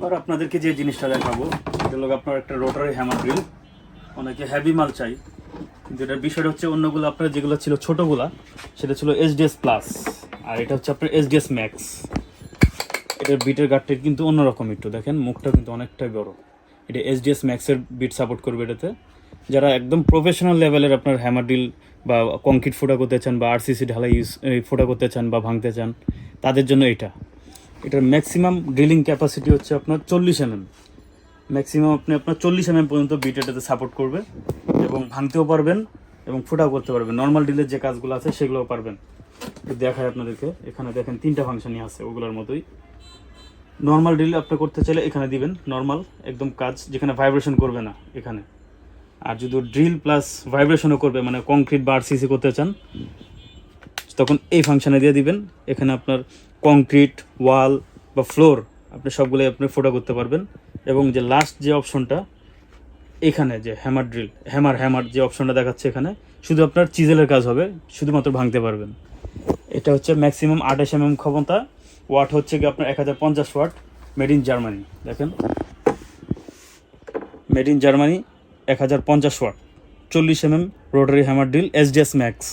এবার আপনাদেরকে যে জিনিসটা দেখাবো এটা হলো আপনার একটা রোটারি হ্যামার ড্রিল। অনেকে হেভি মাল চাই, কিন্তু এটার বিষয়টা হচ্ছে অন্যগুলো আপনার যেগুলো ছিল ছোটোগুলা সেটা ছিল এসডিএস প্লাস, আর এটা হচ্ছে আপনার এসডিএস ম্যাক্স। এটার বিটের গার্ডটা কিন্তু অন্যরকম, একটু দেখেন মুখটা কিন্তু অনেকটাই বড়। এটা এসডিএস ম্যাক্সের বিট সাপোর্ট করবে এটাতে। যারা একদম প্রফেশনাল লেভেলের আপনার হ্যামার ড্রিল বা কংক্রিট ফোটা করতে চান বা আরসিসি ঢালাই ফোটা করতে চান বা ভাঙতে চান, তাদের জন্য এটার ম্যাক্সিমাম ড্রিলিং ক্যাপাসিটি হচ্ছে আপনার 40 mm। ম্যাক্সিমাম আপনি আপনার 40 mm পর্যন্ত বিট এটাতে সাপোর্ট করবে, এবং ভাঙতেও পারবেন এবং ফোটাও করতে পারবেন। নর্মাল ড্রিলের যে কাজগুলো আছে সেগুলোও পারবেন। দেখায় আপনাদেরকে, এখানে দেখেন 3টা ফাংশনই আছে ওগুলোর মতোই। নর্মাল ড্রিল আপনি করতে চাইলে এখানে দিবেন নর্মাল একদম কাজ, যেখানে ভাইব্রেশন করবে না এখানে। আর যদি ড্রিল প্লাস ভাইব্রেশনও করবে, মানে কংক্রিট বা আরসিসি করতে চান, তখন এই ফাংশানে দিয়ে দিবেন। এখানে আপনার কংক্রিট ওয়াল বা ফ্লোর আপনি সবগুলোই আপনি ফোটা করতে পারবেন। এবং যে লাস্ট যে অপশনটা এখানে, যে হ্যামার ড্রিল হ্যামার যে অপশনটা দেখাচ্ছে এখানে, শুধু আপনার চিজেলের কাজ হবে, শুধুমাত্র ভাঙতে পারবেন। এটা হচ্ছে ম্যাক্সিমাম 28 mm ক্ষমতা। ওয়াট হচ্ছে কি আপনার 1050 ওয়াট, মেড ইন জার্মানি। দেখেন made in Germany 1050 watt, 40 mm rotary hammer drill SDS max.